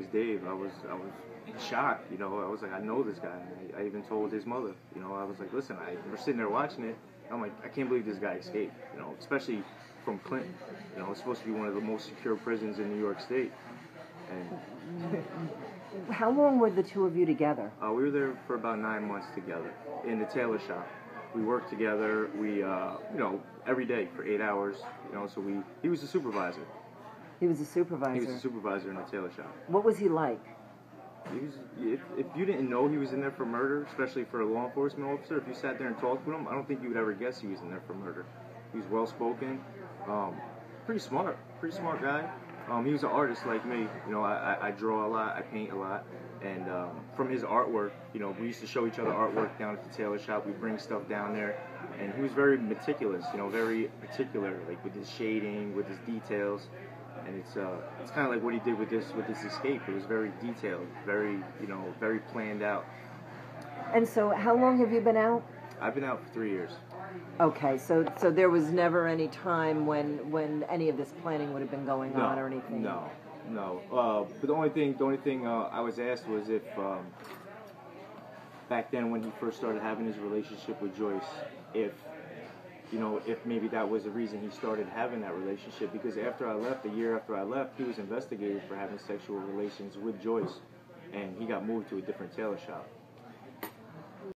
was Dave, I was shocked. You know, I was like, I know this guy. I even told his mother. You know, I was like, listen, we're sitting there watching it. I'm like, I can't believe this guy escaped. You know, especially from Clinton. You know, it's supposed to be one of the most secure prisons in New York State. And how long were the two of you together? we were there for about 9 months together in the tailor shop. We worked together. We, you know, every day for 8 hours. You know, so he was a supervisor. He was a supervisor. He was a supervisor in the tailor shop. What was he like? He was, if you didn't know he was in there for murder, especially for a law enforcement officer, if you sat there and talked with him, I don't think you would ever guess he was in there for murder. He was well spoken, pretty smart guy. He was an artist like me. You know, I draw a lot, I paint a lot, and from his artwork, you know, we used to show each other artwork down at the tailor shop. We bring stuff down there, and he was very meticulous. You know, very particular, like with his shading, with his details. And it's kind of like what he did with this escape. It was very detailed, very, you know, very planned out. And so, how long have you been out? I've been out for 3 years. Okay, so there was never any time when any of this planning would have been going on or anything. No. But the only thing I was asked was if back then when he first started having his relationship with Joyce, if maybe that was the reason he started having that relationship, because after I left, a year after I left, he was investigated for having sexual relations with Joyce, and he got moved to a different tailor shop.